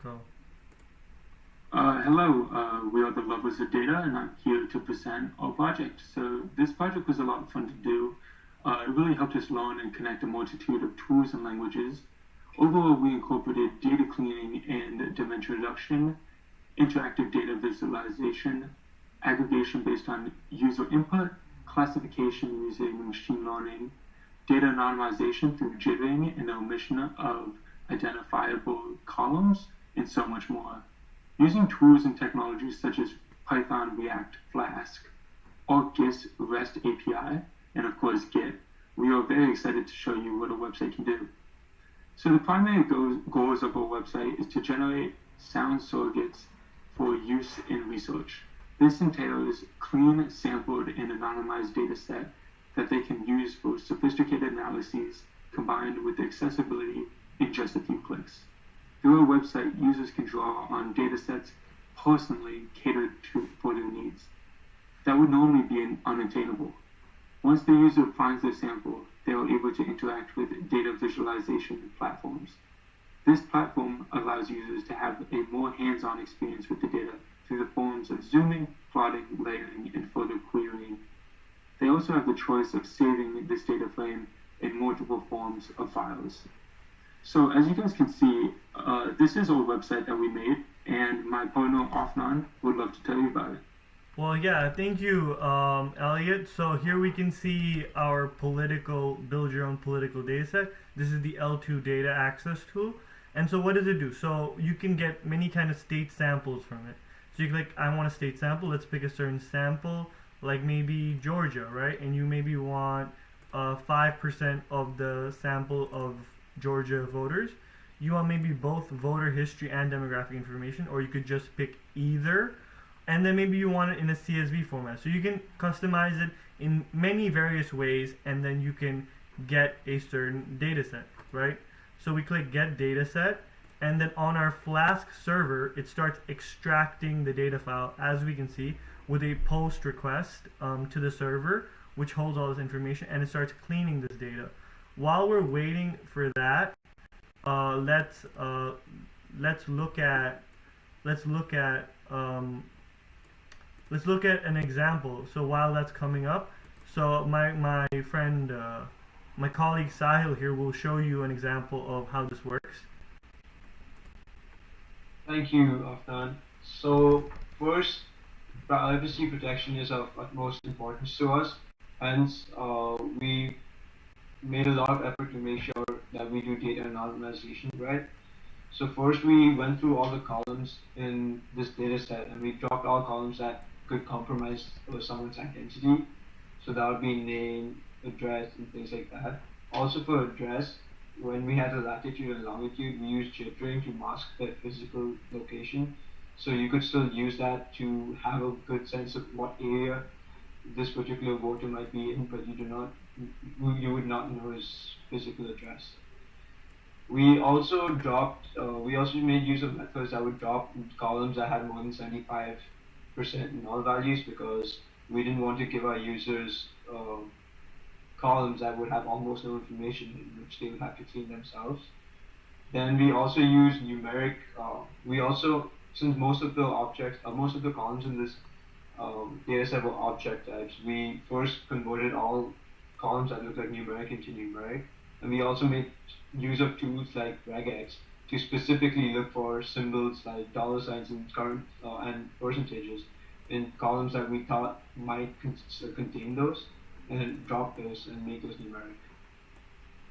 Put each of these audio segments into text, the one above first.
Go. Hello, we are the Lovers of Data, and I'm here to present our project. So this project was a lot of fun to do. It really helped us learn and connect a multitude of tools and languages. Overall, we incorporated data cleaning and dimension reduction, interactive data visualization, aggregation based on user input, classification using machine learning, data anonymization through jittering and omission of identifiable columns, and so much more. Using tools and technologies such as Python, React, Flask, ArcGIS REST API, and of course Git, we are very excited to show you what a website can do. So the primary goals of our website is to generate sound surrogates for use in research. This entails clean, sampled, and anonymized data set that they can use for sophisticated analyses combined with accessibility in just a few clicks. Through our website, users can draw on datasets personally catered for their needs. That would normally be unattainable. Once the user finds their sample, they are able to interact with data visualization platforms. This platform allows users to have a more hands-on experience with the data through the forms of zooming, plotting, layering, and further querying. They also have the choice of saving this data frame in multiple forms of files. So as you guys can see, this is our website that we made, and my partner Afnan would love to tell you about it. Well, yeah, thank you, Elliot. So here we can see our build your own political data set. This is the L2 data access tool. And so what does it do? So you can get many kind of state samples from it. So you click, I want a state sample. Let's pick a certain sample, like maybe Georgia, right? And you maybe want 5% of the sample of Georgia voters. You want maybe both voter history and demographic information, or you could just pick either, and then maybe you want it in a CSV format. So you can customize it in many various ways, and then you can get a certain data set, right? So we click get data set, and then on our Flask server, it starts extracting the data file, as we can see, with a post request to the server, which holds all this information, and it starts cleaning this data. While we're waiting for that, uh, let's uh, let's look at let's look at let's look at an example. So while that's coming up, so my friend, my colleague Sahil here will show you an example of how this works. Thank you, Afnan. So, first, privacy protection is of utmost importance to us. Hence, we made a lot of effort to make sure that we do data anonymization right. So first, we went through all the columns in this data set, and we dropped all columns that could compromise someone's identity. So that would be name, address, and things like that. Also for address, when we had the latitude and longitude, we used jittering to mask that physical location. So you could still use that to have a good sense of what area this particular voter might be in, but you would not know his physical address. We also made use of methods that would drop columns that had more than 75% null values because we didn't want to give our users columns that would have almost no information in which they would have to clean themselves. Then we also use numeric. We also, since most of the columns in this data set were object types, we first converted all columns that look like numeric into numeric, and we also made use of tools like regex to specifically look for symbols like dollar signs and current and percentages in columns that we thought might contain those, and drop those and make those numeric.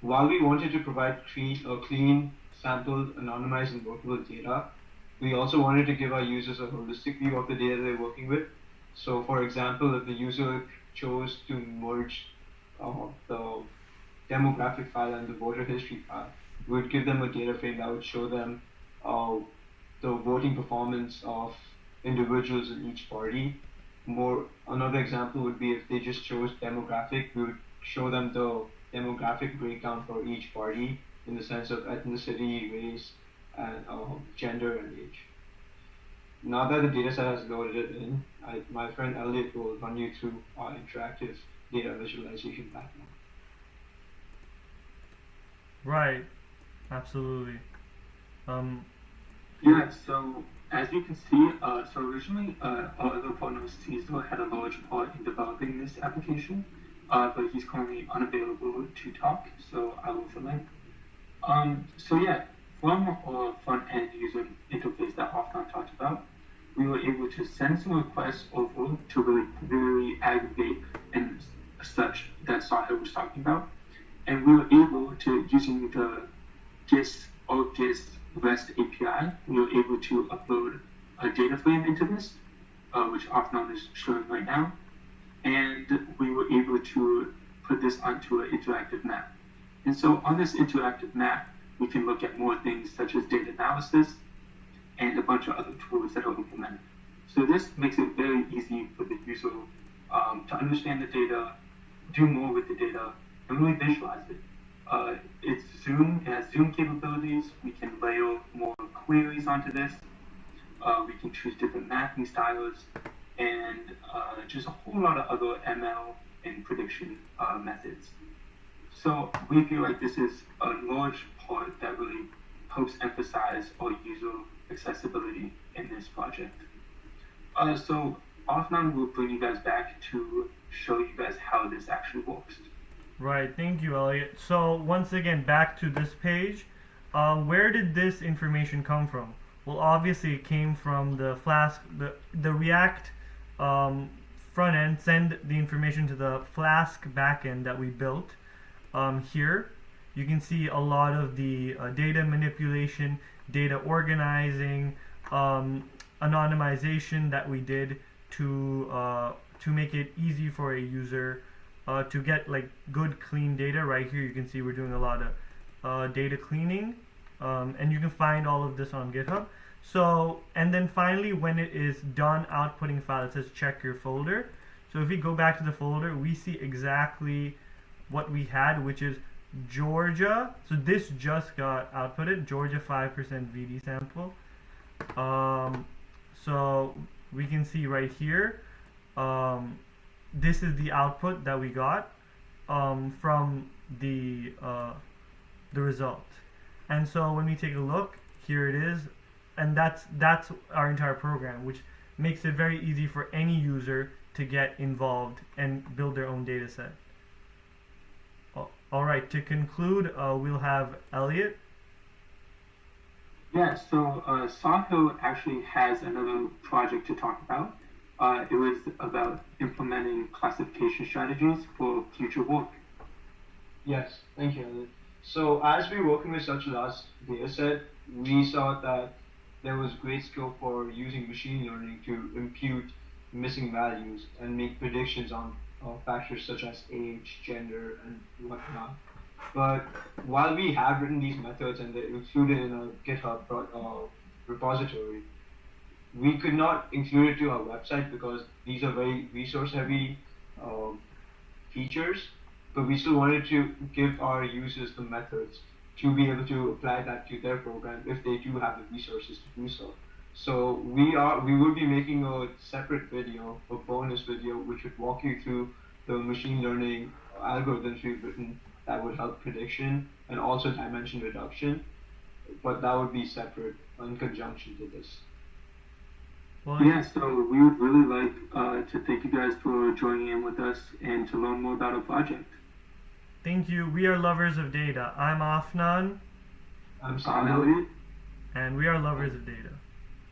While we wanted to provide clean, sampled, anonymized, and workable data, we also wanted to give our users a holistic view of the data they're working with. So, for example, if the user chose to merge the demographic file and the voter history file, we would give them a data frame that would show them uh, the voting performance of individuals in each party. Another example would be if they just chose demographic, we would show them the demographic breakdown for each party in the sense of ethnicity, race, and gender and age. Now that the dataset has loaded it in, my friend Elliot will run you through our interactive data visualization platform. Right, absolutely. Um, Yeah, so as you can see, so originally, our other partner, Cecil, had a large part in developing this application, but he's currently unavailable to talk, so I will fill in. So yeah, from our front end user interface that Hofton talked about, we were able to send some requests over to really very aggregate and such that Sahil was talking about, and we were able to using the GIST or GIST REST API, we were able to upload a data frame into this, which Hofton is showing right now, and we were able to put this onto an interactive map. And so on this interactive map, we can look at more things such as data analysis and a bunch of other tools that are implemented. So this makes it very easy for the user to understand the data, do more with the data, and really visualize it. It has Zoom capabilities. We can layer more queries onto this. We can choose different mapping styles and just a whole lot of other ML and prediction methods. So we feel like this is a large part that really helps emphasize our user accessibility in this project. So Afnan will bring you guys back to show you guys how this actually works. Right, thank you, Elliot. So once again, back to this page. Where did this information come from? Well, obviously it came from the Flask, the React front end send the information to the Flask backend that we built. Here, you can see a lot of the data manipulation, data organizing, anonymization that we did to make it easy for a user to get like good clean data. Right here you can see we're doing a lot of data cleaning, and you can find all of this on GitHub. So, and then finally when it is done outputting file, it says check your folder. So if we go back to the folder, we see exactly what we had, which is Georgia. So this just got outputted, Georgia 5% VD sample. So we can see right here, this is the output that we got from the result. And so when we take a look, here it is, and that's our entire program, which makes it very easy for any user to get involved and build their own data set. All right, to conclude, we'll have Elliot. Yeah, so Sahil actually has another project to talk about. It was about implementing classification strategies for future work. Yes, thank you, Elliot. So as we're working with such a large data set, we saw that there was great scope for using machine learning to impute missing values and make predictions on factors such as age, gender, and whatnot. But while we have written these methods and they're included in a GitHub repository, we could not include it to our website because these are very resource-heavy features. But we still wanted to give our users the methods to be able to apply that to their program if they do have the resources to do so. So we will be making a separate video, a bonus video, which would walk you through the machine learning algorithms we've written that would help prediction and also dimension reduction. But that would be separate in conjunction to this. Well, Yeah, so we would really like to thank you guys for joining in with us and to learn more about our project. thank you. We are lovers of data. I'm Afnan, I'm I'm Sahil. Elliot. and we are lovers of data.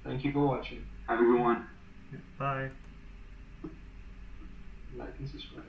Thank you for watching. Have a good one. Bye. Like and subscribe.